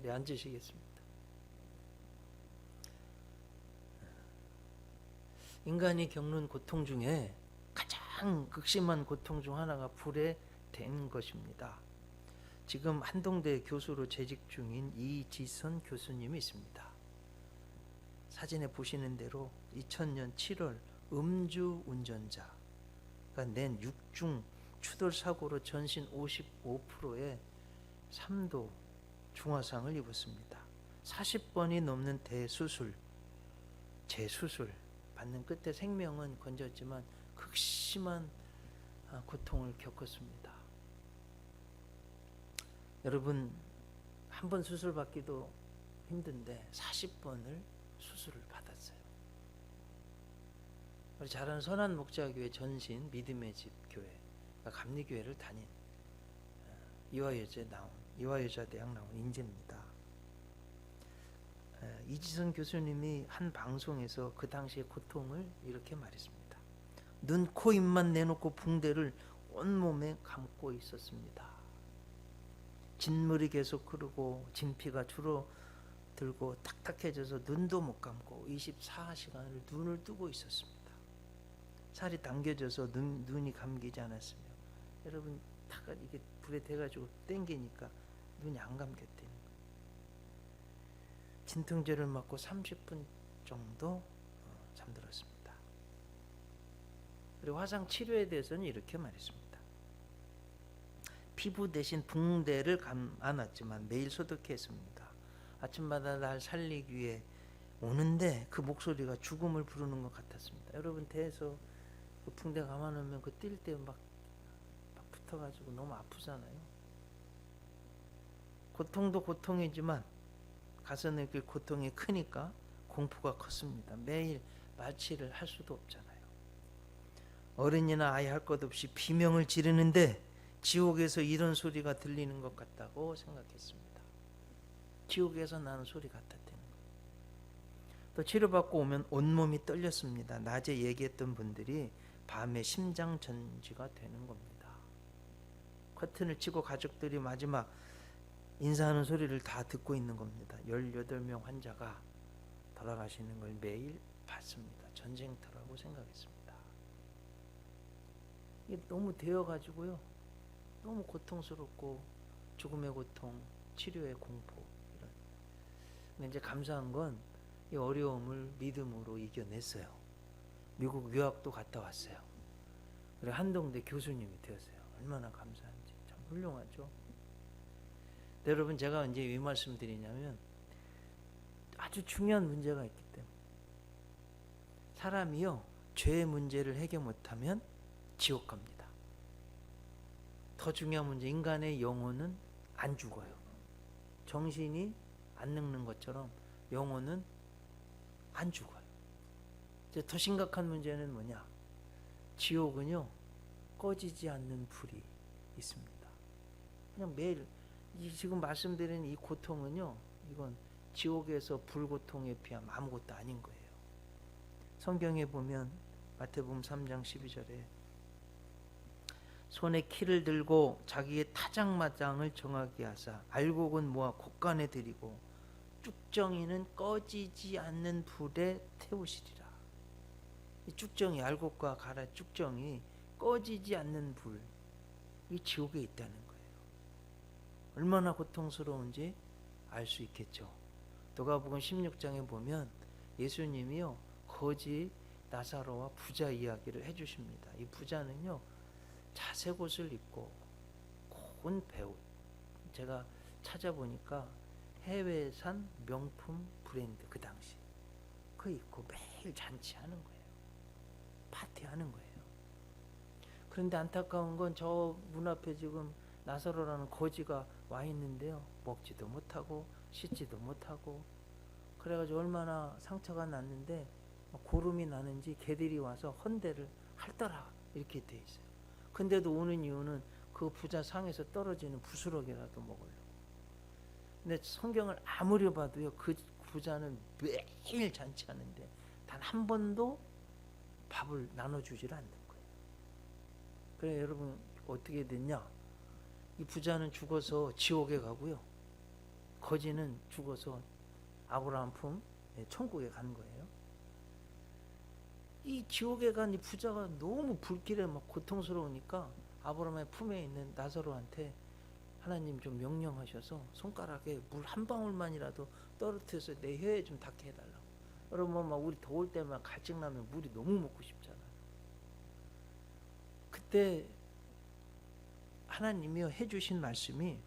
자리에 앉으시겠습니다. 인간이 겪는 고통 중에 가장 극심한 고통 중 하나가 불에 댄 것입니다. 지금 한동대 교수로 재직 중인 이지선 교수님이 있습니다. 사진에 보시는 대로 2000년 7월 음주 운전자가 낸 6중 추돌 사고로 전신 55%의 3도 중화상을 입었습니다. 40번이 넘는 대수술, 재수술 받는 끝에 생명은 건졌지만 극심한 고통을 겪었습니다. 여러분, 한 번 수술 받기도 힘든데 40번을 수술을 받았어요. 우리 잘 아는 선한 목자교회 전신 믿음의 집 교회, 감리교회를 다닌 이화여자 대학 나온 인재입니다. 이지선 교수님이 한 방송에서 그 당시의 고통을 이렇게 말했습니다. 눈, 코, 입만 내놓고 붕대를 온몸에 감고 있었습니다. 진물이 계속 흐르고 진피가 줄어들고 딱딱해져서 눈도 못 감고 24시간을 눈을 뜨고 있었습니다. 살이 당겨져서 눈이 감기지 않았으며, 여러분 타가 이게 불에 대가지고 땡기니까 눈이 안 감겼대는 거예요. 진통제를 맞고 30분 정도 잠들었습니다. 그리고 화상 치료에 대해서는 이렇게 말했습니다. 피부 대신 붕대를 감아놨지만 매일 소독했습니다. 아침마다 날 살리기 위해 오는데 그 목소리가 죽음을 부르는 것 같았습니다. 여러분, 대에서 그 붕대 감아놓으면 그 뛸 때 막 붙어가지고 너무 아프잖아요. 고통도 고통이지만 가서 느낄 고통이 크니까 공포가 컸습니다. 매일 마취를 할 수도 없잖아요. 어른이나 아이 할 것 없이 비명을 지르는데 지옥에서 이런 소리가 들리는 것 같다고 생각했습니다. 지옥에서 나는 소리 같았다는 거예요. 또 치료받고 오면 온몸이 떨렸습니다. 낮에 얘기했던 분들이 밤에 심장 전지가 되는 겁니다. 커튼을 치고 가족들이 마지막 인사하는 소리를 다 듣고 있는 겁니다. 18명 환자가 돌아가시는 걸 매일 봤습니다. 전쟁터라고 생각했습니다. 이게 너무 되어가지고요, 너무 고통스럽고 죽음의 고통, 치료의 공포, 이런. 근데 이제 감사한 건 이 어려움을 믿음으로 이겨냈어요. 미국 유학도 갔다 왔어요. 그리고 한동대 교수님이 되었어요. 얼마나 감사한지. 참 훌륭하죠. 여러분, 제가 이제 이 말씀 드리냐면 아주 중요한 문제가 있기 때문에, 사람이요 죄의 문제를 해결 못하면 지옥 갑니다. 더 중요한 문제, 인간의 영혼은 안 죽어요. 정신이 안 늙는 것처럼 영혼은 안 죽어요. 이제 더 심각한 문제는 뭐냐? 지옥은요 꺼지지 않는 불이 있습니다. 그냥 매일 지금 말씀드린 이 고통은요, 이건 지옥에서 불고통에 비하면 아무것도 아닌 거예요. 성경에 보면 마태복음 3장 12절에 손에 키를 들고 자기의 타작마당을 정하게 하사 알곡은 모아 곳간에 들이고 쭉정이는 꺼지지 않는 불에 태우시리라. 이 쭉정이, 알곡과 가라 쭉정이 꺼지지 않는 불, 이 지옥에 있다는 거예요. 얼마나 고통스러운지 알 수 있겠죠. 누가복음 16장에 보면 예수님이요 거지 나사로와 부자 이야기를 해주십니다. 이 부자는요 자색 옷을 입고 고운 배옷, 제가 찾아보니까 해외산 명품 브랜드, 그 당시 그거 입고 매일 잔치하는 거예요. 파티하는 거예요. 그런데 안타까운 건 저 문 앞에 지금 나사로라는 거지가 와 있는데요, 먹지도 못하고 씻지도 못하고, 그래가지고 얼마나 상처가 났는데 고름이 나는지 개들이 와서 헌대를 할더라 이렇게 돼 있어요. 근데도 오는 이유는 그 부자 상에서 떨어지는 부스러기라도 먹으려고. 근데 성경을 아무리 봐도요 그 부자는 매일 잔치하는데 단 한 번도 밥을 나눠주질 않는 거예요. 그래 여러분, 어떻게 됐냐? 이 부자는 죽어서 지옥에 가고요, 거지는 죽어서 아브라함 품 천국에 간 거예요. 이 지옥에 간 이 부자가 너무 불길에 막 고통스러우니까 아브라함의 품에 있는 나사로한테 하나님 좀 명령하셔서 손가락에 물 한 방울만이라도 떨어뜨려서 내 혀에 좀 닿게 해달라고. 여러분 막 우리 더울 때만 갈증나면 물이 너무 먹고 싶잖아요. 그때 하나님이 해주신 말씀이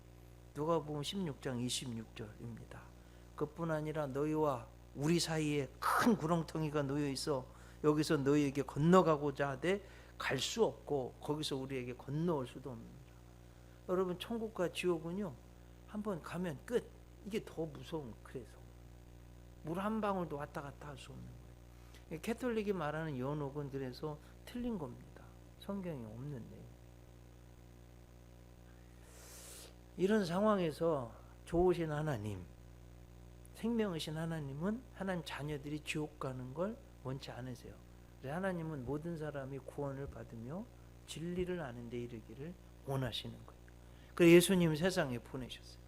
누가복음 16장 26절입니다. 그뿐 아니라 너희와 우리 사이에 큰 구렁텅이가 놓여 있어 여기서 너희에게 건너가고자 하되 갈 수 없고 거기서 우리에게 건너올 수도 없느니라. 여러분 천국과 지옥은요 한번 가면 끝. 이게 더 무서운. 그래서 물 한 방울도 왔다 갔다 할 수 없는 거예요. 캐톨릭이 말하는 연옥은 그래서 틀린 겁니다. 성경에 없는 내용. 이런 상황에서 좋으신 하나님, 생명이신 하나님은 하나님 자녀들이 지옥 가는 걸 원치 않으세요. 하나님은 모든 사람이 구원을 받으며 진리를 아는 데 이르기를 원하시는 거예요. 그래서 예수님 세상에 보내셨어요.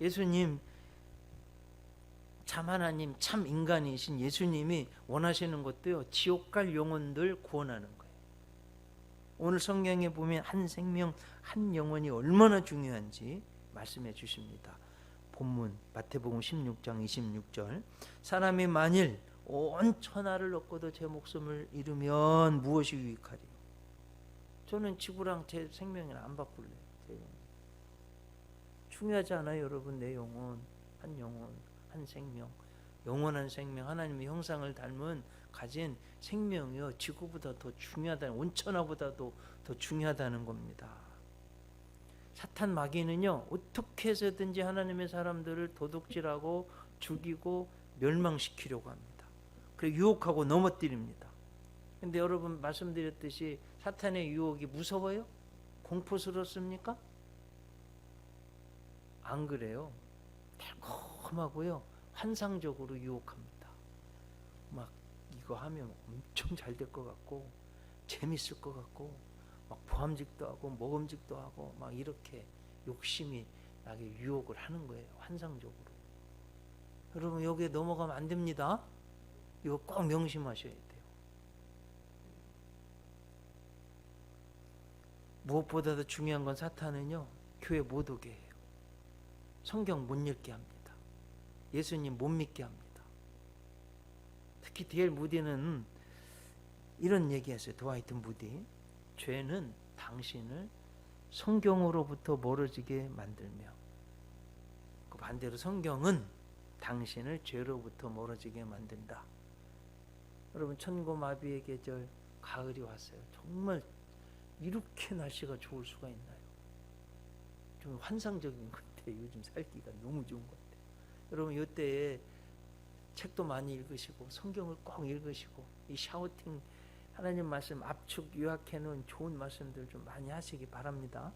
예수님 참 하나님, 참 인간이신 예수님이 원하시는 것도요, 지옥 갈 영혼들 구원하는 거예요. 오늘 성경에 보면 한 생명, 한 영혼이 얼마나 중요한지 말씀해 주십니다. 본문 마태복음 16장 26절. 사람이 만일 온 천하를 얻고도 제 목숨을 잃으면 무엇이 유익하리요? 저는 지구랑 제 생명을 안 바꿀래요. 제 영혼. 중요하지 않아요, 여러분. 내 영혼, 한 영혼, 한 생명, 영원한 생명, 하나님의 형상을 닮은 가진 생명이요 지구보다 더 중요하다는, 온천하보다도 더 중요하다는 겁니다. 사탄 마귀는요 어떻게 해서든지 하나님의 사람들을 도둑질하고 죽이고 멸망시키려고 합니다. 그리고 유혹하고 넘어뜨립니다. 근데 여러분 말씀드렸듯이 사탄의 유혹이 무서워요? 공포스럽습니까? 안 그래요. 달콤하고요 환상적으로 유혹합니다. 막 이거 하면 엄청 잘 될 것 같고 재밌을 것 같고 막 보암직도 하고 먹음직도 하고 막 이렇게 욕심이 나게 유혹을 하는 거예요. 환상적으로. 여러분 여기에 넘어가면 안 됩니다. 이거 꼭 명심하셔야 돼요. 무엇보다도 중요한 건 사탄은요 교회 못 오게 해요. 성경 못 읽게 합니다. 예수님 못 믿게 합니다. 특히 D.L. 무디는 이런 얘기했어요. 드와이트 무디. 죄는 당신을 성경으로부터 멀어지게 만들며 그 반대로 성경은 당신을 죄로부터 멀어지게 만든다. 여러분 천고마비의 계절 가을이 왔어요. 정말 이렇게 날씨가 좋을 수가 있나요? 좀 환상적인 것 같아요. 요즘 살기가 너무 좋은 것 같아요. 여러분 이때에 책도 많이 읽으시고 성경을 꼭 읽으시고 이 샤우팅 하나님 말씀 압축 요약해 놓은 좋은 말씀들 좀 많이 하시기 바랍니다.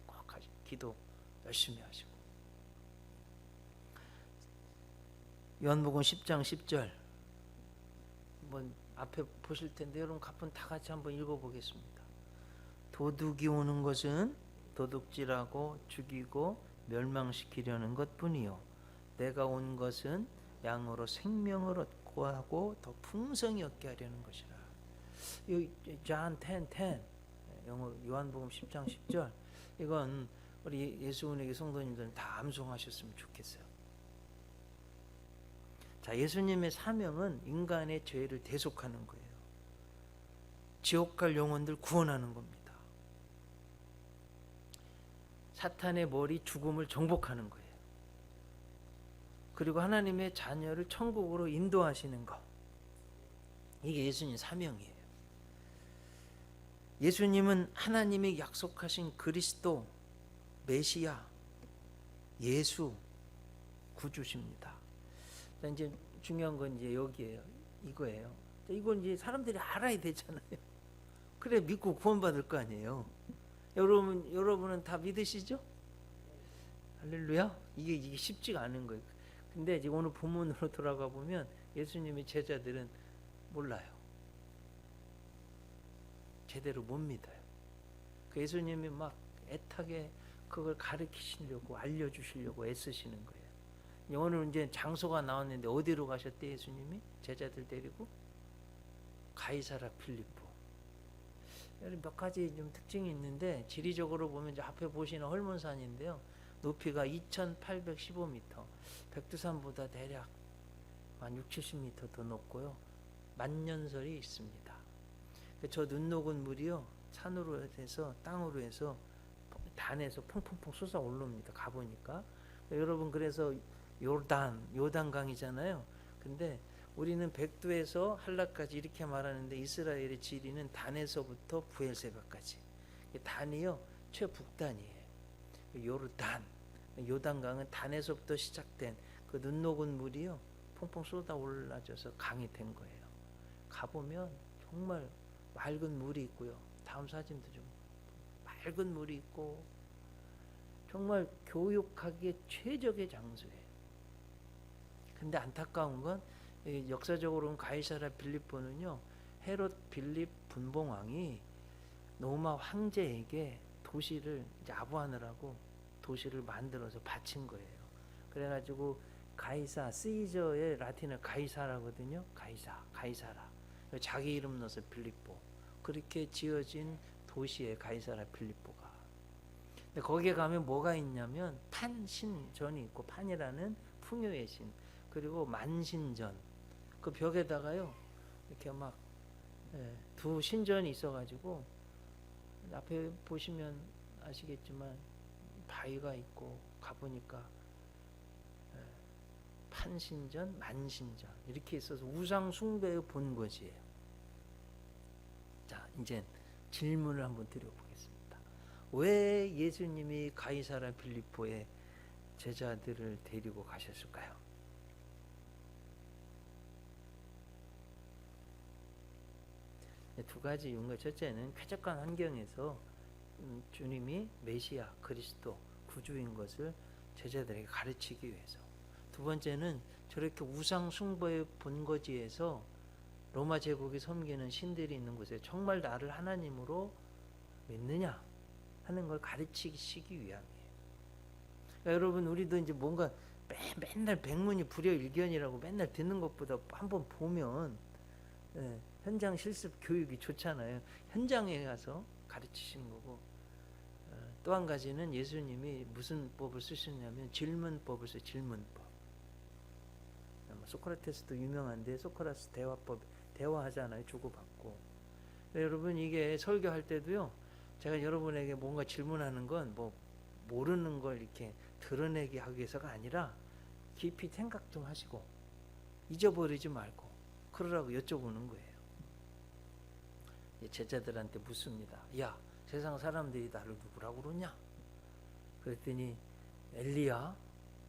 꼭 기도 열심히 하시고. 요한복음 10장 10절 한번 앞에 보실 텐데 여러분 가끔 다 같이 한번 읽어보겠습니다. 도둑이 오는 것은 도둑질하고 죽이고 멸망시키려는 것뿐이요 내가 온 것은 양으로 생명을 얻고 하고 더 풍성히 얻게 하려는 것이라. John 10:10 영어 요한복음 10장 10절 이건 우리 예수님에게 성도님들은 다 암송하셨으면 좋겠어요. 자, 예수님의 사명은 인간의 죄를 대속하는 거예요. 지옥 갈 영혼들 구원하는 겁니다. 사탄의 머리 죽음을 정복하는 거예요. 그리고 하나님의 자녀를 천국으로 인도하시는 것. 이게 예수님 사명이에요. 예수님은 하나님이 약속하신 그리스도, 메시아, 예수, 구주십니다. 이제 중요한 건 이제 여기에요. 이거예요. 이건 이제 사람들이 알아야 되잖아요. 그래 믿고 구원받을 거 아니에요. 여러분은 다 믿으시죠? 할렐루야. 이게 쉽지가 않은 거예요. 근데 이제 오늘 본문으로 돌아가 보면 예수님의 제자들은 몰라요. 제대로 못 믿어요. 그 예수님이 막 애타게 그걸 가르치시려고 알려주시려고 애쓰시는 거예요. 오늘 이제 장소가 나왔는데 어디로 가셨대 예수님이? 제자들 데리고 가이사라 필리포. 몇 가지 좀 특징이 있는데 지리적으로 보면 이제 앞에 보시는 헐몬산인데요. 높이가 2,815m, 백두산보다 대략 한 6, 70m 더 높고요. 만년설이 있습니다. 저 눈 녹은 물이요, 산으로 해서 땅으로 해서 단에서 퐁퐁퐁 솟아 올라옵니다. 가보니까. 여러분, 그래서 요단강이잖아요. 근데 우리는 백두에서 한라까지 이렇게 말하는데 이스라엘의 지리는 단에서부터 부엘세바까지. 단이요, 최북단이에요. 요단강은 단에서부터 시작된 그 눈 녹은 물이요, 퐁퐁 쏟아 올라져서 강이 된 거예요. 가보면 정말 맑은 물이 있고요. 다음 사진도 좀 맑은 물이 있고 정말 교육하기에 최적의 장소예요. 근데 안타까운 건 역사적으로는 가이사라 빌립보는요, 헤롯 빌립 분봉왕이 로마 황제에게 도시를 이제 아부하느라고 도시를 만들어서 바친 거예요. 그래가지고 가이사, 시저의 라틴어 가이사라거든요. 가이사라. 자기 이름 넣어서 빌립보. 그렇게 지어진 도시에 가이사라 빌립보가. 근데 거기에 가면 뭐가 있냐면 판신전이 있고, 판이라는 풍요의 신, 그리고 만신전. 그 벽에다가요 이렇게 막 두 신전이 있어가지고, 앞에 보시면 아시겠지만 바위가 있고, 가보니까 판신전, 만신전 이렇게 있어서 우상 숭배의 본거지예요. 자, 이제 질문을 한번 드려보겠습니다. 왜 예수님이 가이사라 빌립보에 제자들을 데리고 가셨을까요? 두 가지 이유가, 첫째는 쾌적한 환경에서 주님이 메시아, 그리스도, 구주인 것을 제자들에게 가르치기 위해서. 두 번째는 저렇게 우상 숭배의 본거지에서 로마 제국이 섬기는 신들이 있는 곳에 정말 나를 하나님으로 믿느냐 하는 걸 가르치시기 위함이에요. 그러니까 여러분, 우리도 이제 뭔가 맨날 백문이 불여일견이라고 맨날 듣는 것보다 한번 보면 현장 실습 교육이 좋잖아요. 현장에 가서 가르치신 거고, 또 한 가지는 예수님이 무슨 법을 쓰셨냐면 질문법을 써요. 질문법. 소크라테스도 유명한데 소크라테스 대화법, 대화하잖아요. 주고받고. 여러분, 이게 설교할 때도요, 제가 여러분에게 뭔가 질문하는 건 뭐 모르는 걸 이렇게 드러내게 하기 위해서가 아니라 깊이 생각 좀 하시고 잊어버리지 말고 그러라고 여쭤보는 거예요. 제자들한테 묻습니다. 야, 세상 사람들이 나를 누구라고 그러냐? 그랬더니 엘리야,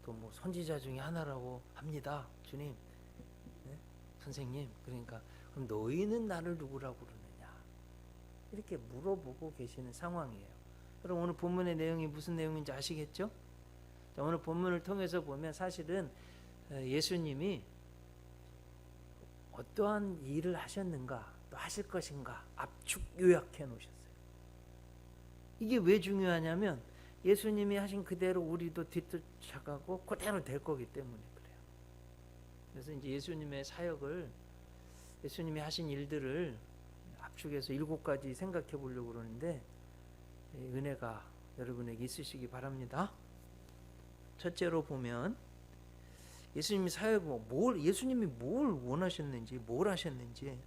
또 뭐 선지자 중에 하나라고 합니다. 주님, 네? 선생님, 그러니까 그럼 너희는 나를 누구라고 그러느냐? 이렇게 물어보고 계시는 상황이에요. 그럼 오늘 본문의 내용이 무슨 내용인지 아시겠죠? 자, 오늘 본문을 통해서 보면 사실은 예수님이 어떠한 일을 하셨는가, 또 하실 것인가 압축 요약해 놓으셨어요. 이게 왜 중요하냐면 예수님이 하신 그대로 우리도 뒤쫓아가고 그대로 될 거기 때문에 그래요. 그래서 이제 예수님의 사역을, 예수님이 하신 일들을 압축해서 7가지 생각해 보려고 그러는데, 은혜가 여러분에게 있으시기 바랍니다. 첫째로 보면 예수님이 예수님이 뭘 원하셨는지, 뭘 하셨는지,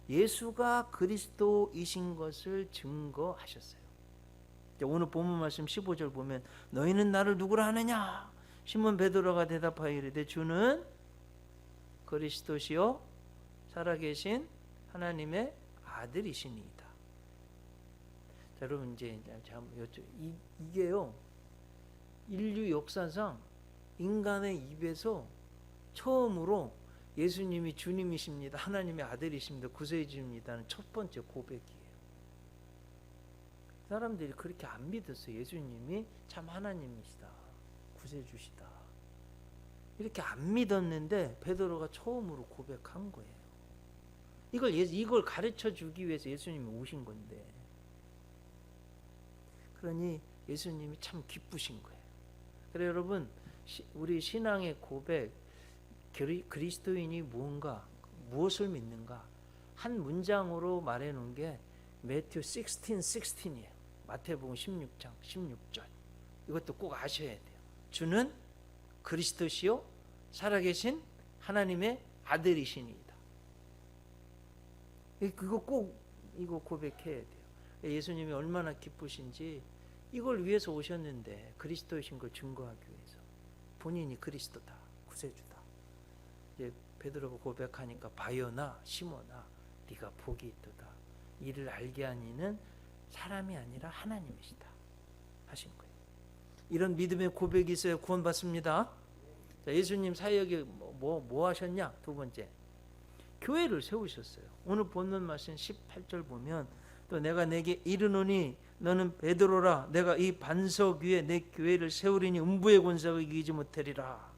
예수가 그리스도이신 것을 증거하셨어요. 오늘 본문 말씀 15절 보면 너희는 나를 누구라 하느냐? 시몬 베드로가 대답하여 이르되 주는 그리스도시요 살아계신 하나님의 아들이시니이다. 자, 여러분, 이제 이게요, 인류 역사상 인간의 입에서 처음으로 예수님이 주님이십니다, 하나님의 아들이십니다, 구세주입니다는 첫 번째 고백이에요. 사람들이 그렇게 안 믿었어요. 예수님이 참 하나님이시다, 구세주시다, 이렇게 안 믿었는데 베드로가 처음으로 고백한 거예요. 이걸 가르쳐 주기 위해서 예수님이 오신 건데, 그러니 예수님이 참 기쁘신 거예요. 그래 여러분, 우리 신앙의 고백, 그리스도인이 무엇인가, 무엇을 믿는가 한 문장으로 말해 놓은 게 매튜 16:16이에요. 마태복음 16장 16절. 이것도 꼭 아셔야 돼요. 주는 그리스도시요 살아계신 하나님의 아들이시니이다. 이거 고백해야 돼요. 예수님이 얼마나 기쁘신지, 이걸 위해서 오셨는데, 그리스도이신 걸 증거하기 위해서. 본인이 그리스도다, 구세주다. 이제 베드로가 고백하니까 바요나 시몬아 네가 복이 있도다. 이를 알게 한 이는 사람이 아니라 하나님이시다 하신 거예요. 이런 믿음의 고백이 있어야 구원받습니다. 자, 예수님 사역에 뭐 하셨냐? 두 번째, 교회를 세우셨어요. 오늘 본문 말씀 18절 보면, 또 내가 내게 이르노니 너는 베드로라. 내가 이 반석 위에 내 교회를 세우리니 음부의 권세가 이기지 못하리라.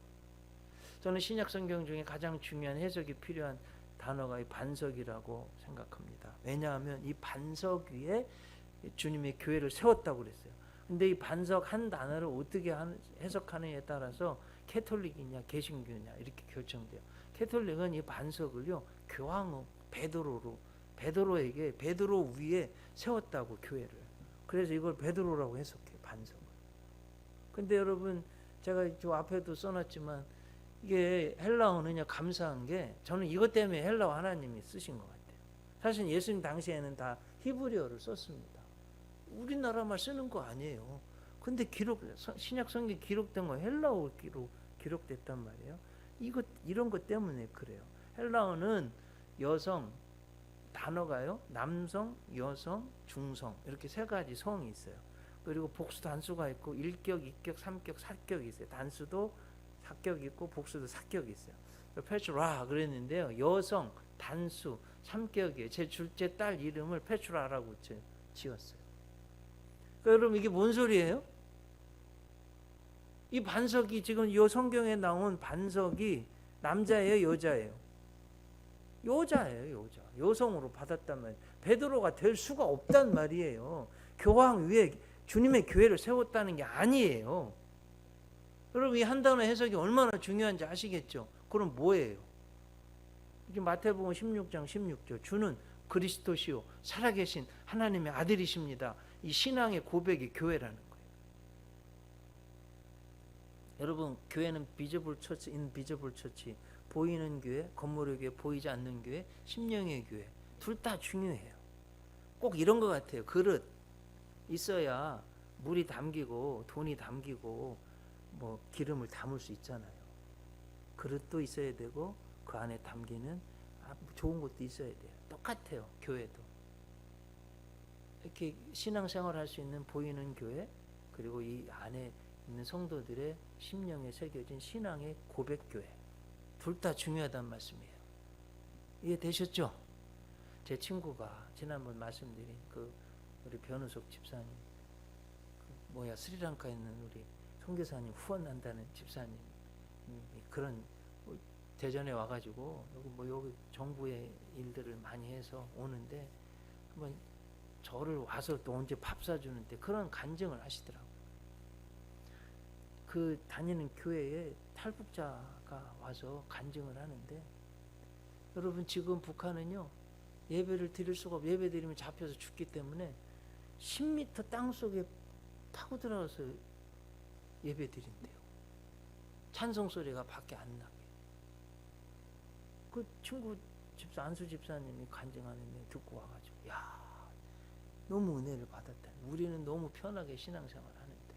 저는 신약 성경 중에 가장 중요한 해석이 필요한 단어가 이 반석이라고 생각합니다. 왜냐하면 이 반석 위에 주님의 교회를 세웠다고 그랬어요. 근데 이 반석 한 단어를 어떻게 해석하느냐에 따라서 캐톨릭이냐 개신교냐 이렇게 결정돼요. 캐톨릭은 이 반석을요 교황 베드로에게 베드로 위에 세웠다고, 교회를. 그래서 이걸 베드로라고 해석해요, 반석을. 근데 여러분, 제가 저 앞에도 써놨지만 이게 헬라어는요 감사한 게, 저는 이것 때문에 헬라어 하나님이 쓰신 것 같아요. 사실 예수님 당시에는 다 히브리어를 썼습니다. 우리나라만 쓰는 거 아니에요. 근데 신약 성경 기록된 거 헬라어로 기록됐단 말이에요. 이런 것 때문에 그래요. 헬라어는 여성 단어가요, 남성, 여성, 중성 이렇게 세 가지 성이 있어요. 그리고 복수 단수가 있고 1격, 2격, 3격, 4격이 있어요. 단수도 4격 있고 복수도 4격이 있어요. 페트라 그랬는데요, 여성 단수 3격이에요. 제 둘째 딸 이름을 페트라라고 지었어요. 여러분, 이게 뭔 소리예요? 이 반석이, 지금 이 성경에 나온 반석이 남자예요, 여자예요? 여자예요, 여자. 여성으로 받았단 말이에요. 베드로가 될 수가 없단 말이에요. 교황 위에 주님의 교회를 세웠다는 게 아니에요. 여러분, 이 한 단어 해석이 얼마나 중요한지 아시겠죠? 그럼 뭐예요? 이게 마태복음 16장 16절. 주는 그리스도시요 살아계신 하나님의 아들이십니다. 이 신앙의 고백이 교회라는 거예요. 여러분, 교회는 비저블 처치, 인비저블 처치, 보이는 교회, 건물의 교회, 보이지 않는 교회, 심령의 교회, 둘 다 중요해요. 꼭 이런 것 같아요. 그릇 있어야 물이 담기고 돈이 담기고 뭐 기름을 담을 수 있잖아요. 그릇도 있어야 되고 그 안에 담기는 좋은 것도 있어야 돼요. 똑같아요, 교회도. 이렇게 신앙생활 할 수 있는 보이는 교회, 그리고 이 안에 있는 성도들의 심령에 새겨진 신앙의 고백교회, 둘 다 중요하다는 말씀이에요. 이해되셨죠? 제 친구가 지난번 말씀드린 우리 변우석 집사님, 스리랑카에 있는 우리 선교사님 후원한다는 집사님, 그런 대전에 와가지고 여기 정부의 일들을 많이 해서 오는데, 한번 저를 와서 또 언제 밥 사주는데 그런 간증을 하시더라고요. 그 다니는 교회에 탈북자가 와서 간증을 하는데, 여러분, 지금 북한은요 예배를 드릴 수가 없고, 예배 드리면 잡혀서 죽기 때문에 10m 땅속에 파고 들어가서 예배 드린대요. 찬송 소리가 밖에 안 나게. 그 친구 집사, 안수 집사님이 간증하는데 듣고 와가지고, 야, 너무 은혜를 받았다. 우리는 너무 편하게 신앙생활 하는데,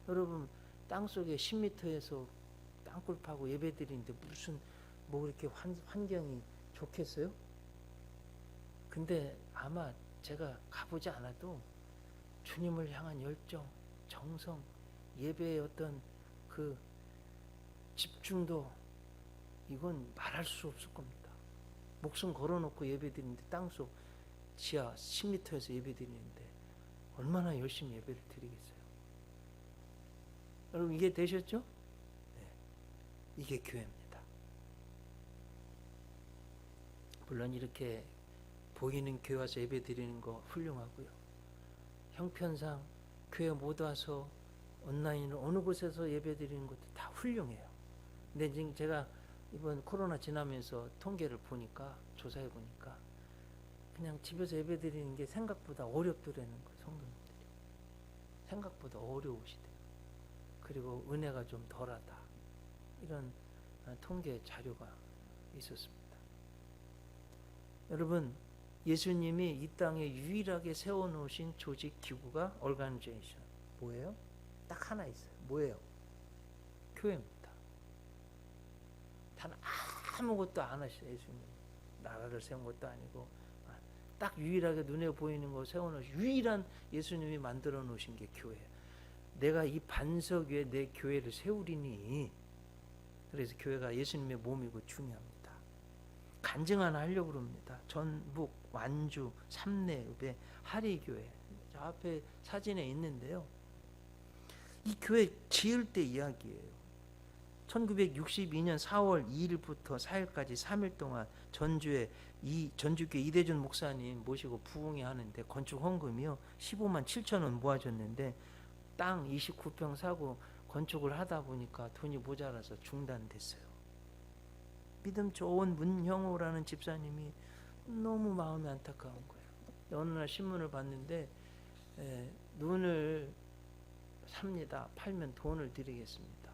여러분, 땅속에 10m에서 땅굴 파고 예배 드리는데 무슨 그렇게 환경이 좋겠어요? 근데 아마 제가 가보지 않아도 주님을 향한 열정, 정성, 예배의 어떤 그 집중도, 이건 말할 수 없을 겁니다. 목숨 걸어놓고 예배 드리는데, 땅속 지하 10m에서 예배 드리는데 얼마나 열심히 예배를 드리겠어요? 여러분, 이게 되셨죠? 네. 이게 교회입니다. 물론 이렇게 보이는 교회 와서 예배 드리는 거 훌륭하고요. 형편상 교회 못 와서 온라인으로 어느 곳에서 예배드리는 것도 다 훌륭해요. 근데 지금 제가 이번 코로나 지나면서 통계를 보니까, 조사해 보니까 그냥 집에서 예배드리는 게 생각보다 어렵더라는 거예요. 성도님들이 생각보다 어려우시대요. 그리고 은혜가 좀 덜하다, 이런 통계 자료가 있었습니다. 여러분, 예수님이 이 땅에 유일하게 세워놓으신 조직 기구가 얼간제이션 뭐예요? 딱 하나 있어요. 뭐예요? 교회입니다. 단 아무것도 안 하시죠. 예수님 나라를 세운 것도 아니고, 딱 유일하게 눈에 보이는 거 세워놓으신 유일한 예수님이 만들어 놓으신 게 교회예요. 내가 이 반석 위에 내 교회를 세우리니. 그래서 교회가 예수님의 몸이고 중요합니다. 간증 하나 하려고 그럽니다. 전북, 완주, 삼내읍의 하리교회, 저 앞에 사진에 있는데요. 이 교회 지을 때 이야기예요. 1962년 4월 2일부터 4일까지 3일 동안 전주교회 이대준 목사님 모시고 부흥회 하는데, 건축 헌금이요 15만 7천 원 모아줬는데, 땅 29평 사고 건축을 하다 보니까 돈이 모자라서 중단됐어요. 믿음 좋은 문형호라는 집사님이 너무 마음이 안타까운 거예요. 어느 날 신문을 봤는데, 눈을 삽니다. 팔면 돈을 드리겠습니다.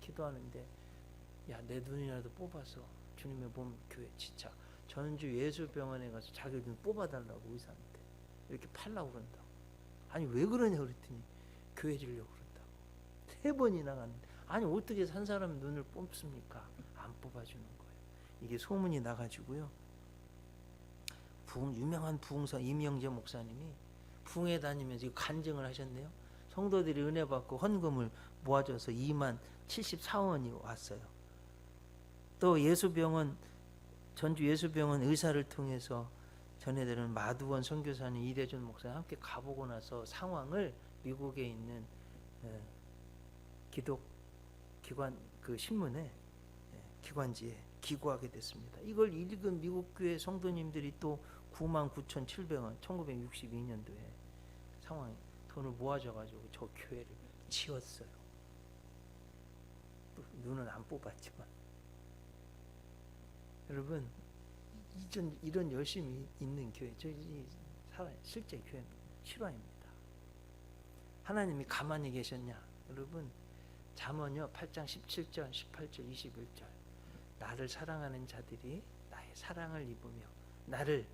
기도하는데, 야, 내 눈이라도 뽑아서 주님의 몸 교회 지차. 전주 예수병원에 가서 자기 눈 뽑아달라고 의사한테 이렇게 팔라고 그런다고. 아니 왜 그러냐 그랬더니 교회 지려고 그런다고. 3번이나 갔는데, 아니 어떻게 산 사람 눈을 뽑습니까? 안 뽑아주는 거예요. 이게 소문이 나가지고요, 유명한 부흥사 임영재 목사님이 부흥회 다니면서 간증을 하셨네요. 성도들이 은혜 받고 헌금을 모아줘서 2만 74원이 왔어요. 또 예수병원, 전주 예수병원 의사를 통해서 전해드리는 마두원 선교사님, 이대준 목사님 함께 가보고 나서 상황을 미국에 있는 기독기관 그 신문에, 기관지에 기고하게 됐습니다. 이걸 읽은 미국 교회 성도님들이 또 99,700원 1962년도에 상황에 돈을 모아줘가지고 저 교회를 지었어요. 눈은 안 뽑았지만. 여러분, 이런 열심이 있는 교회, 저희 실제 교회 실화입니다. 하나님이 가만히 계셨냐? 여러분, 잠언요 8장 17절, 18절, 21절. 나를 사랑하는 자들이 나의 사랑을 입으며 나를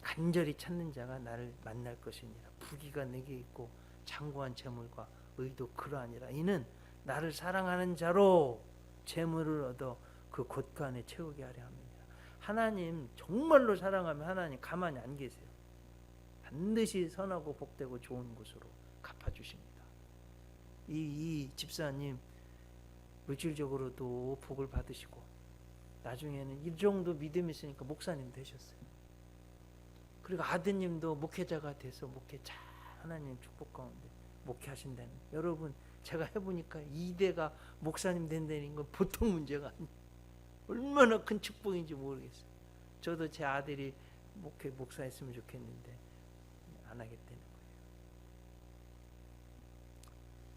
간절히 찾는 자가 나를 만날 것이니라. 부귀가 내게 있고 장구한 재물과 의도 그러하니라. 이는 나를 사랑하는 자로 재물을 얻어 그 곳간에 채우게 하려 합니다. 하나님 정말로 사랑하면 하나님 가만히 안 계세요. 반드시 선하고 복되고 좋은 곳으로 갚아주십니다. 이 집사님 물질적으로도 복을 받으시고, 나중에는 이 정도 믿음이 있으니까 목사님 되셨어요. 그리고 아드님도 목회자가 돼서 목회 잘 하나님 축복 가운데 목회하신다는. 여러분, 제가 해보니까 2대가 목사님 된다는 건 보통 문제가 아니에요. 얼마나 큰 축복인지 모르겠어요. 저도 제 아들이 목사했으면 좋겠는데 안 하겠다는 거예요.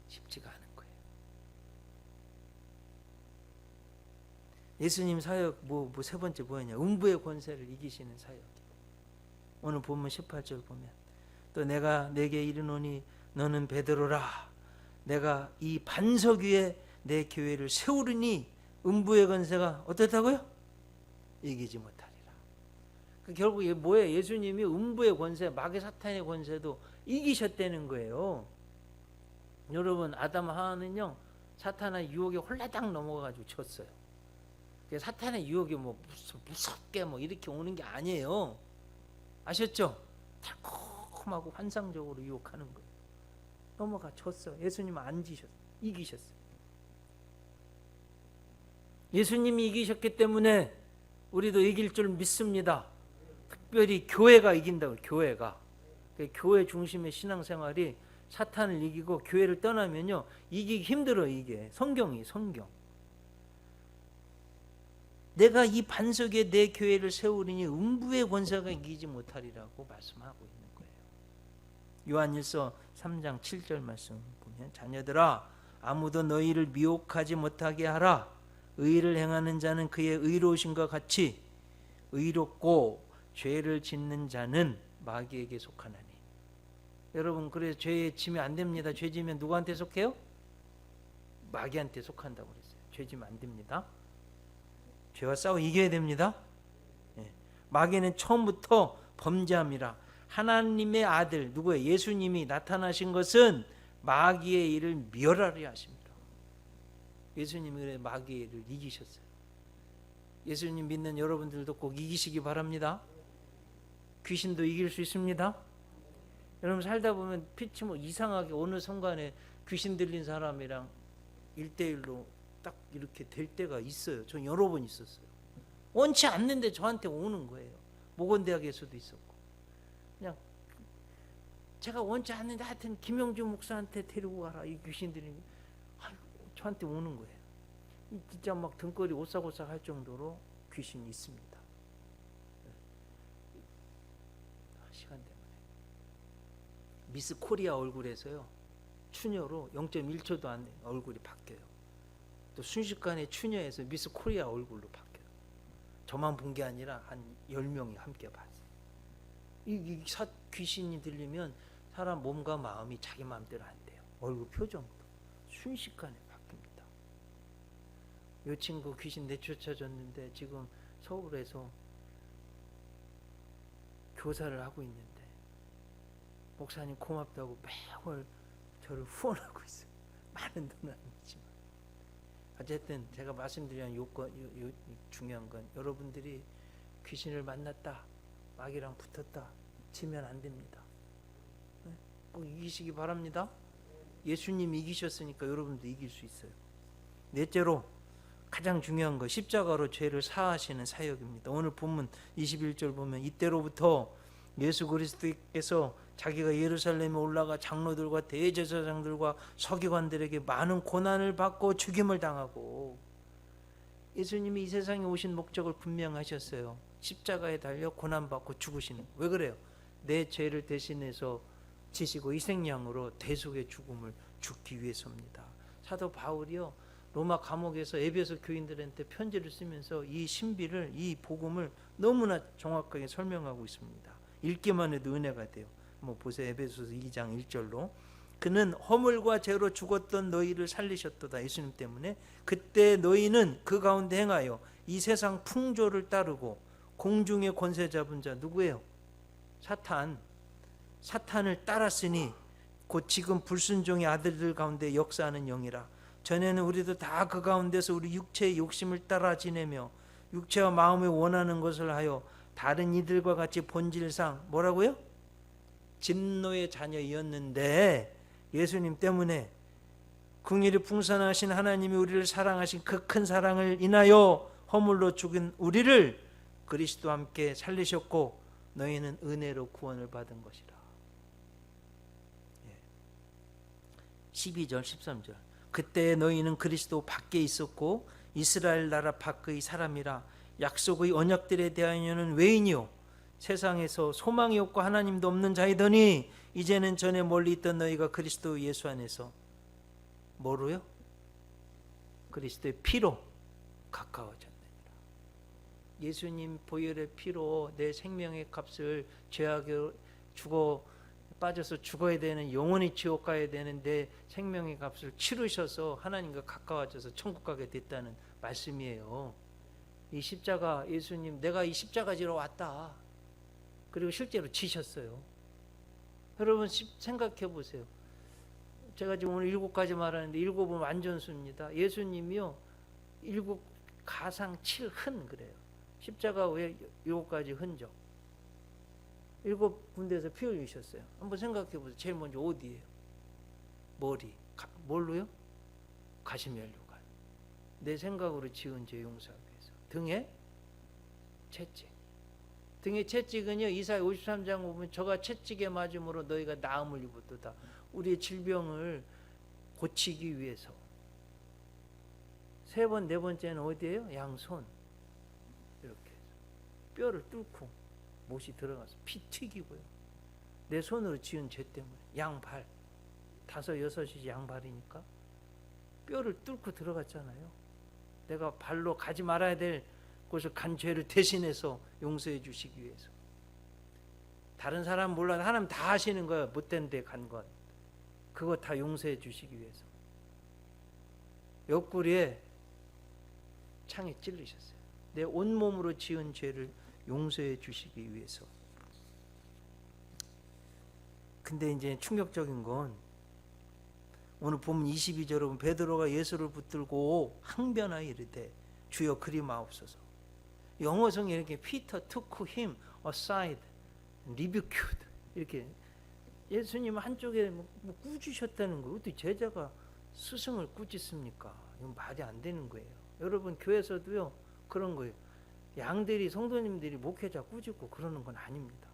쉽지가 않은 거예요. 예수님 사역 세 번째 뭐였냐? 음부의 권세를 이기시는 사역. 오늘 본문 18절 보면, 또 내가 내게 이르노니 너는 베드로라. 내가 이 반석 위에 내 교회를 세우리니 음부의 권세가 어떻다고요? 이기지 못하리라. 결국 이게 뭐예요? 예수님이 음부의 권세, 마귀 사탄의 권세도 이기셨다는 거예요. 여러분, 아담 하와는요 사탄의 유혹에 홀라당 넘어가가지고 졌어요. 사탄의 유혹이 무섭게 이렇게 오는 게 아니에요. 아셨죠? 달콤하고 환상적으로 유혹하는 거예요. 넘어가 졌어요. 예수님은 안 지셨어요. 이기셨어요. 예수님이 이기셨기 때문에 우리도 이길 줄 믿습니다. 특별히 교회가 이긴다고. 교회가. 교회 중심의 신앙생활이 사탄을 이기고 교회를 떠나면요 이기기 힘들어요. 이게 성경. 내가 이 반석 위에 내 교회를 세우리니 음부의 권세가 이기지 못하리라고 말씀하고 있는 거예요. 요한일서 3장 7절 말씀 보면 자녀들아 아무도 너희를 미혹하지 못하게 하라. 의를 행하는 자는 그의 의로우심과 같이 의롭고 죄를 짓는 자는 마귀에게 속하나니. 여러분 그래서 죄에 지면 안 됩니다. 죄 지면 누구한테 속해요? 마귀한테 속한다고 그랬어요. 죄 지면 안 됩니다. 죄와 싸워 이겨야 됩니다. 예. 마귀는 처음부터 범죄함이라. 하나님의 아들 누구예요? 예수님이 나타나신 것은 마귀의 일을 멸하려 하십니다. 예수님이 마귀의 일을 이기셨어요. 예수님 믿는 여러분들도 꼭 이기시기 바랍니다. 귀신도 이길 수 있습니다. 여러분 살다 보면 피치 뭐 이상하게 어느 순간에 귀신 들린 사람이랑 1대1로 딱 이렇게 될 때가 있어요. 전 여러 번 있었어요. 원치 않는데 저한테 오는 거예요. 모건대학에서도 있었고. 그냥 제가 원치 않는데 하여튼 김영주 목사한테 데리고 가라. 이 귀신들이 저한테 오는 거예요. 진짜 막 등골이 오싹오싹 할 정도로 귀신이 있습니다. 시간 때문에. 미스 코리아 얼굴에서요. 추녀로 0.1초도 안 돼. 얼굴이 바뀌어요. 또 순식간에 추녀에서 미스 코리아 얼굴로 바뀌어요. 저만 본 게 아니라 한 10명이 함께 봤어요. 귀신이 들리면 사람 몸과 마음이 자기 마음대로 안 돼요. 얼굴 표정도 순식간에 바뀝니다. 이 친구 귀신 내쫓아졌는데 지금 서울에서 교사를 하고 있는데 목사님 고맙다고 매월 저를 후원하고 있어요. 많은 돈은 아니지만 어쨌든 제가 말씀드린 중요한 건 여러분들이 귀신을 만났다, 마귀랑 붙었다 치면 안 됩니다. 꼭 이기시기 바랍니다. 예수님이 이기셨으니까 여러분도 이길 수 있어요. 넷째로 가장 중요한 거 십자가로 죄를 사하시는 사역입니다. 오늘 본문 21절 보면 이때로부터 예수 그리스도께서 자기가 예루살렘에 올라가 장로들과 대제사장들과 서기관들에게 많은 고난을 받고 죽임을 당하고, 예수님이 이 세상에 오신 목적을 분명하셨어요. 십자가에 달려 고난받고 죽으시는. 왜 그래요? 내 죄를 대신해서 지시고 희생양으로 대속의 죽음을 죽기 위해서입니다. 사도 바울이요 로마 감옥에서 에베소 교인들한테 편지를 쓰면서 이 신비를, 이 복음을 너무나 정확하게 설명하고 있습니다. 읽기만 해도 은혜가 돼요. 뭐 보세요. 에베소서 2장 1절로 그는 허물과 죄로 죽었던 너희를 살리셨도다. 예수님 때문에. 그때 너희는 그 가운데 행하여 이 세상 풍조를 따르고 공중의 권세 잡은 자 누구예요? 사탄을 따랐으니 곧 지금 불순종의 아들들 가운데 역사하는 영이라. 전에는 우리도 다 그 가운데서 우리 육체의 욕심을 따라 지내며 육체와 마음에 원하는 것을 하여 다른 이들과 같이 본질상 뭐라고요? 진노의 자녀이었는데 예수님 때문에 긍휼이 풍성하신 하나님이 우리를 사랑하신 그 큰 사랑을 인하여 허물로 죽은 우리를 그리스도와 함께 살리셨고 너희는 은혜로 구원을 받은 것이라. 12절 13절 그때 너희는 그리스도 밖에 있었고 이스라엘 나라 밖의 사람이라. 약속의 언약들에 대하여는 외인이요 세상에서 소망이 없고 하나님도 없는 자이더니 이제는 전에 멀리 있던 너희가 그리스도 예수 안에서 뭐로요? 그리스도의 피로 가까워졌느니라. 예수님 보혈의 피로 내 생명의 값을 죄악에 빠져서 죽어야 되는, 영원히 지옥 가야 되는 내 생명의 값을 치르셔서 하나님과 가까워져서 천국 가게 됐다는 말씀이에요. 이 십자가, 예수님 내가 이 십자가 지러 왔다. 그리고 실제로 지셨어요. 여러분 생각해 보세요. 제가 지금 오늘 7가지 말하는데 7은 완전수입니다. 예수님이요 7 가상 7흔 그래요. 십자가 외에 7가지 흔적, 7군데에서 피 흘리셨어요. 한번 생각해 보세요. 제일 먼저 어디예요? 머리. 뭘로요? 가시면류관. 내 생각으로 지은 죄 용서하기 위해서. 등에 채찍. 등에 채찍은요 이사야 53장 보면 저가 채찍에 맞음으로 너희가 나음을 입었도다. 우리의 질병을 고치기 위해서. 네 번째는 어디예요? 양손. 이렇게 해서 뼈를 뚫고 못이 들어가서 피 튀기고요. 내 손으로 지은 죄 때문에. 양발. 5, 6이 양발이니까 뼈를 뚫고 들어갔잖아요. 내가 발로 가지 말아야 될 곳을 간 죄를 대신해서 용서해 주시기 위해서. 다른 사람 몰라도 하나님 다 하시는 거예요. 못된 데 간 것. 그거 다 용서해 주시기 위해서. 옆구리에 창에 찔르셨어요. 내 온몸으로 지은 죄를 용서해 주시기 위해서. 근데 이제 충격적인 건 오늘 보면 22절 보면 베드로가 예수를 붙들고 항변하여 이르되 주여 그리 마옵소서. 영어 성에 이렇게 Peter took him aside, rebuked 이렇게 예수님 한쪽에 뭐 꾸짖으셨다는 거예요. 어떻게 제자가 스승을 꾸짖습니까? 이건 말이 안 되는 거예요. 여러분 교회에서도요 그런 거예요. 양들이 성도님들이 목회자 꾸짖고 그러는 건 아닙니다.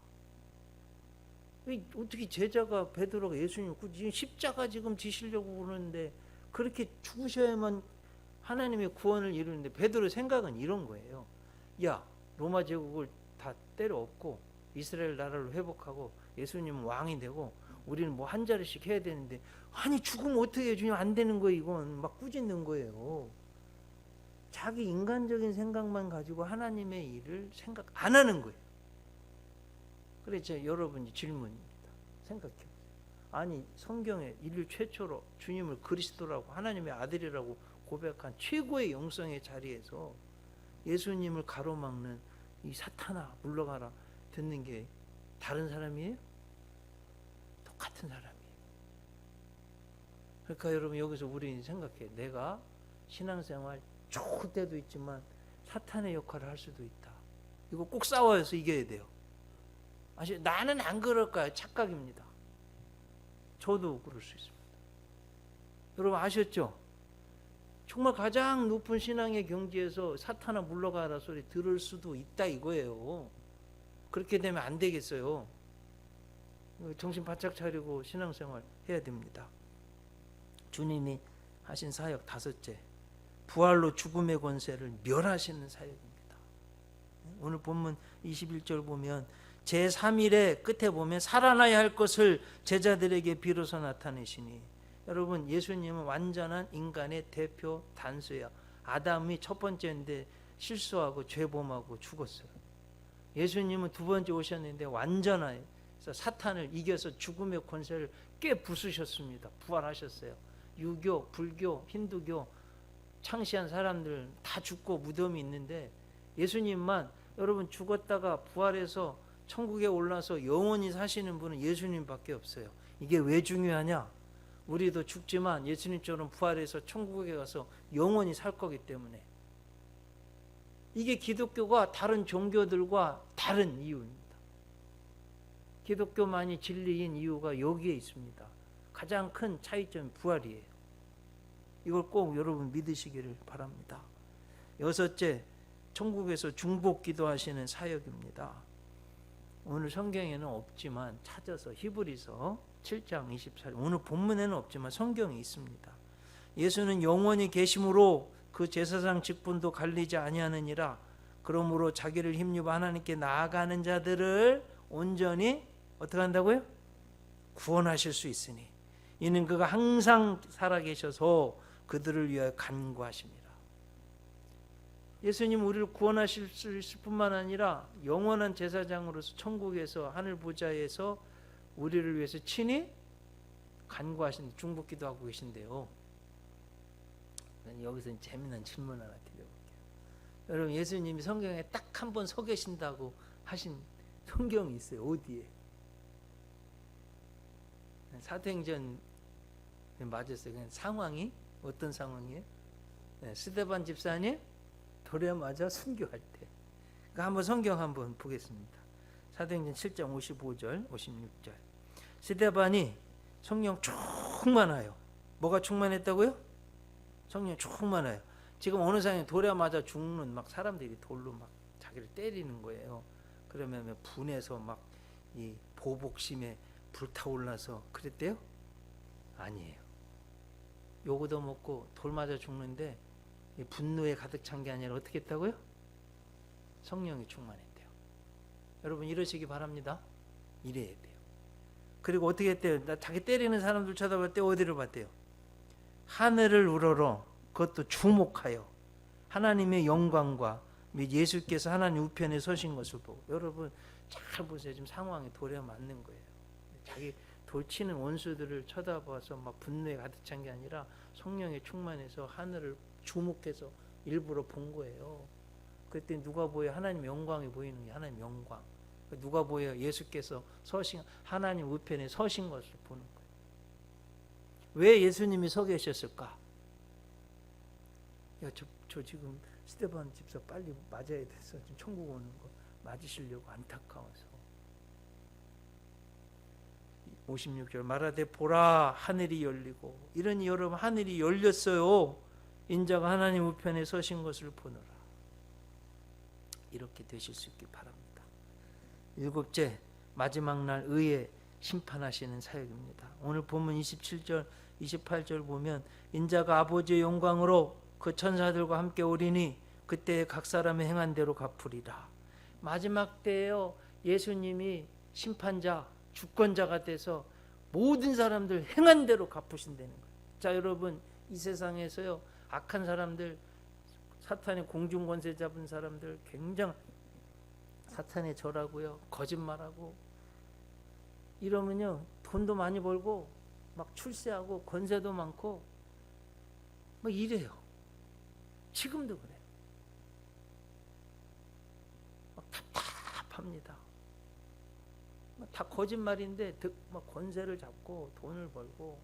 어떻게 제자가 베드로가 예수님을 꾸짖 십자가 지금 지시려고 그러는데 그렇게 죽으셔야만 하나님의 구원을 이루는데 베드로 생각은 이런 거예요. 야 로마 제국을 다 때려 엎고 이스라엘 나라를 회복하고 예수님은 왕이 되고 우리는 뭐 한 자리씩 해야 되는데 아니 죽으면 어떻게 해 주냐 안 되는 거예요. 이건 막 꾸짖는 거예요. 자기 인간적인 생각만 가지고 하나님의 일을 생각 안 하는 거예요. 그래서 여러분이 질문입니다. 생각해 보세요. 아니 성경에 인류 최초로 주님을 그리스도라고 하나님의 아들이라고 고백한 최고의 영성의 자리에서 예수님을 가로막는 이 사탄아 물러가라 듣는 게 다른 사람이에요? 똑같은 사람이에요. 그러니까 여러분 여기서 우리 생각해. 내가 신앙생활 좋을 때도 있지만 사탄의 역할을 할 수도 있다. 이거 꼭 싸워서 이겨야 돼요. 나는 안 그럴 거야. 착각입니다. 저도 그럴 수 있습니다. 여러분 아셨죠? 정말 가장 높은 신앙의 경지에서 사탄아 물러가라 소리 들을 수도 있다 이거예요. 그렇게 되면 안 되겠어요. 정신 바짝 차리고 신앙생활 해야 됩니다. 주님이 하신 사역 5째, 부활로 죽음의 권세를 멸하시는 사역입니다. 오늘 본문 21절 보면 제3일의 끝에 보면 살아나야 할 것을 제자들에게 비로소 나타내시니, 여러분 예수님은 완전한 인간의 대표 단수예요. 아담이 첫 번째인데 실수하고 죄범하고 죽었어요. 예수님은 두 번째 오셨는데 완전해요. 사탄을 이겨서 죽음의 권세를 깨부수셨습니다. 부활하셨어요. 유교, 불교, 힌두교 창시한 사람들 다 죽고 무덤이 있는데 예수님만 여러분 죽었다가 부활해서 천국에 올라서 영원히 사시는 분은 예수님밖에 없어요. 이게 왜 중요하냐? 우리도 죽지만 예수님처럼 부활해서 천국에 가서 영원히 살 거기 때문에. 이게 기독교가 다른 종교들과 다른 이유입니다. 기독교만이 진리인 이유가 여기에 있습니다. 가장 큰 차이점이 부활이에요. 이걸 꼭 여러분 믿으시기를 바랍니다. 6째, 천국에서 중복 기도하시는 사역입니다. 오늘 성경에는 없지만 찾아서 히브리서 7장 24절, 오늘 본문에는 없지만 성경에 있습니다. 예수는 영원히 계심으로 그 제사장 직분도 갈리지 아니하느니라. 그러므로 자기를 힘입어 하나님께 나아가는 자들을 온전히 어떻게 한다고요? 구원하실 수 있으니 이는 그가 항상 살아계셔서 그들을 위하여 간구하십니다. 예수님 우리를 구원하실 수 있을 뿐만 아니라 영원한 제사장으로서 천국에서 하늘 보좌에서 우리를 위해서 친히 간구하신 중복기도 하고 계신데요. 여기서 재미난 질문 하나 드려볼게요. 여러분 예수님이 성경에 딱 한 번 서 계신다고 하신 성경이 있어요. 어디에? 사도행전 맞았어요. 그냥 상황이 어떤 상황이에요? 스데반 집사님 돌에 맞아 순교할 때. 그러니까 한번 성경 한번 보겠습니다. 사도행전 7장 55절 56절. 스데반이 성령 충만하여. 뭐가 충만했다고요? 성령 충만해요. 지금 어느 사람이 돌에 맞아 죽는 막 사람들이 돌로 막 자기를 때리는 거예요. 그러면 분해서 막 이 보복심에 불타올라서 그랬대요? 아니에요. 요거도 먹고 돌 맞아 죽는데 분노에 가득 찬 게 아니라 어떻게 했다고요? 성령이 충만했대요. 여러분 이러시기 바랍니다. 이래야 돼요. 그리고 어떻게 했대요? 자기 때리는 사람들 쳐다볼 때 어디를 봤대요? 하늘을 우러러 그것도 주목하여 하나님의 영광과 예수께서 하나님 우편에 서신 것을 보고. 여러분 잘 보세요. 지금 상황에 도래 맞는 거예요. 자기 돌치는 원수들을 쳐다봐서 막 분노에 가득 찬 게 아니라 성령에 충만해서 하늘을 주목해서 일부러 본 거예요. 그때 누가 보여? 하나님의 영광이 보이는 게 하나님의 영광. 누가 보여? 예수께서 서신 하나님 우편에 서신 것을 보는 거예요. 왜 예수님이 서 계셨을까? 야, 저 지금 스데반 집사 빨리 맞아야 돼서 지금 천국 오는 거 맞으시려고 안타까워서. 56절 말하되 보라 하늘이 열리고. 이러니 여러분 하늘이 열렸어요. 인자가 하나님 우편에 서신 것을 보느라. 이렇게 되실 수 있길 바랍니다. 7째 마지막 날 의에 심판하시는 사역입니다. 오늘 본문 27절 28절 보면 인자가 아버지의 영광으로 그 천사들과 함께 오리니 그때 각 사람의 행한 대로 갚으리라. 마지막 때에요. 예수님이 심판자 주권자가 돼서 모든 사람들 행한 대로 갚으신다는 거예요. 자 여러분 이 세상에서요 악한 사람들 사탄의 공중권세 잡은 사람들 굉장히 사탄의 절하고요 거짓말하고 이러면요 돈도 많이 벌고 막 출세하고 권세도 많고 막 이래요. 지금도 그래요. 막 답답합니다. 다 거짓말인데 막 권세를 잡고 돈을 벌고.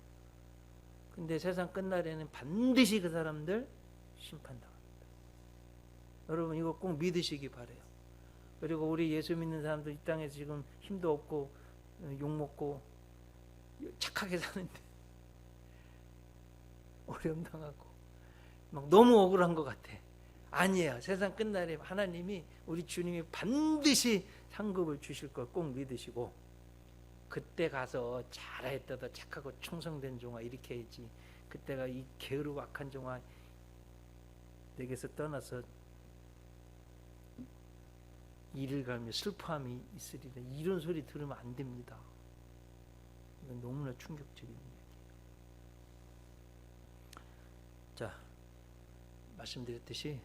근데 세상 끝날에는 반드시 그 사람들 심판당합니다. 여러분 이거 꼭 믿으시기 바래요. 그리고 우리 예수 믿는 사람들 이 땅에서 지금 힘도 없고 욕먹고 착하게 사는데 어려움 당하고 막 너무 억울한 것 같아. 아니에요. 세상 끝날에 하나님이 우리 주님이 반드시 상급을 주실 걸 꼭 믿으시고 그때 가서 잘했다다 착하고 충성된 종아 이렇게 해야지. 그때가 이 게으르고 악한 종아 내게서 떠나서 이를 갈며 슬퍼함이 있으리라. 이런 소리 들으면 안 됩니다. 이건 너무나 충격적인 얘기예요. 자, 말씀드렸듯이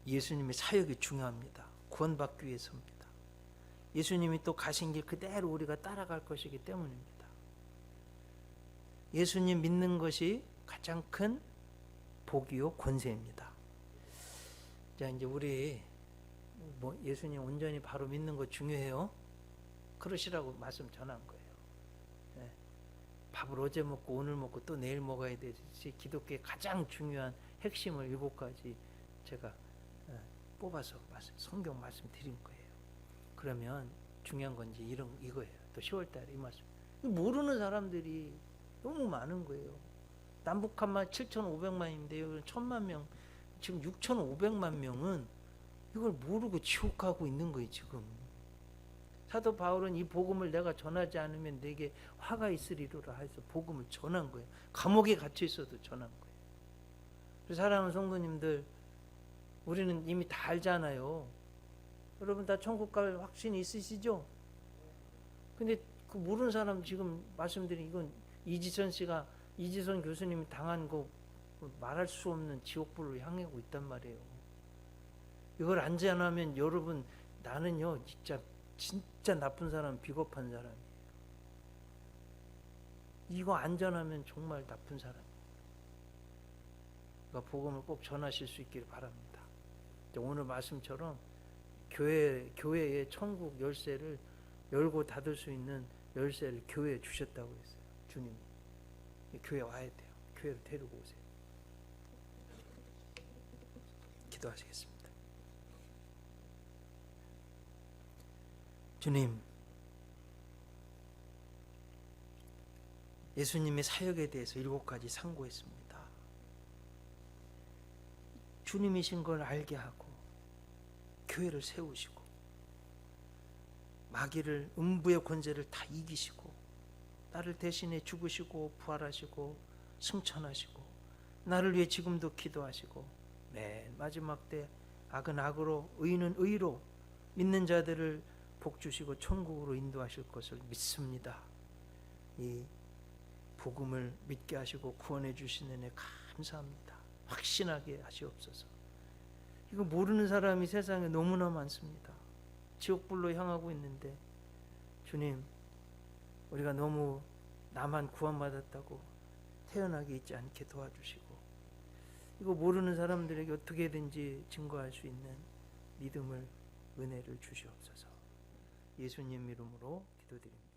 예수님의 사역이 중요합니다. 구원받기 위해서입니다. 예수님이 또 가신 길 그대로 우리가 따라갈 것이기 때문입니다. 예수님 믿는 것이 가장 큰 복이요 권세입니다. 자 이제 우리 예수님 온전히 바로 믿는 거 중요해요. 그러시라고 말씀 전한 거예요. 네. 밥을 어제 먹고 오늘 먹고 또 내일 먹어야 되듯이 기독교의 가장 중요한 핵심을 7가지 제가 뽑아서 성경 말씀 드린 거예요. 그러면 중요한 건 이제 이거예요. 또 10월달에 이 말씀. 모르는 사람들이 너무 많은 거예요. 남북한만 7,500만인데요. 1,000만 명, 지금 6,500만 명은 이걸 모르고 지옥 가고 있는 거예요. 지금 사도 바울은 이 복음을 내가 전하지 않으면 내게 화가 있으리로라 해서 복음을 전한 거예요. 감옥에 갇혀 있어도 전한 거예요. 그래서 사랑하는 성도님들, 우리는 이미 다 알잖아요. 여러분 다 천국 갈 확신이 있으시죠? 근데 그 모르는 사람 지금 말씀드린 이건 이지선 교수님이 당한 거 말할 수 없는 지옥불로 향하고 있단 말이에요. 이걸 안전하면 여러분 나는요 진짜 나쁜 사람, 비겁한 사람이에요. 이거 안전하면 정말 나쁜 사람이에요. 그러니까 복음을 꼭 전하실 수 있기를 바랍니다. 오늘 말씀처럼 교회의 천국 열쇠를 열고 닫을 수 있는 열쇠를 교회에 주셨다고 했어요. 주님이. 교회 와야 돼요. 교회로 데리고 오세요. 기도하시겠습니다. 주님, 예수님의 사역에 대해서 7가지 상고했습니다. 주님이신 걸 알게 하고 교회를 세우시고 마귀를 음부의 권세를 다 이기시고 나를 대신해 죽으시고 부활하시고 승천하시고 나를 위해 지금도 기도하시고 맨 마지막 때 악은 악으로 의는 의로 믿는 자들을 복 주시고 천국으로 인도하실 것을 믿습니다. 이 복음을 믿게 하시고 구원해 주시는 은혜 감사합니다. 확신하게 하시옵소서. 이거 모르는 사람이 세상에 너무나 많습니다. 지옥불로 향하고 있는데 주님, 우리가 너무 나만 구원받았다고 태연하게 있지 않게 도와주시고, 이거 모르는 사람들에게 어떻게든지 증거할 수 있는 믿음을, 은혜를 주시옵소서. 예수님 이름으로 기도드립니다.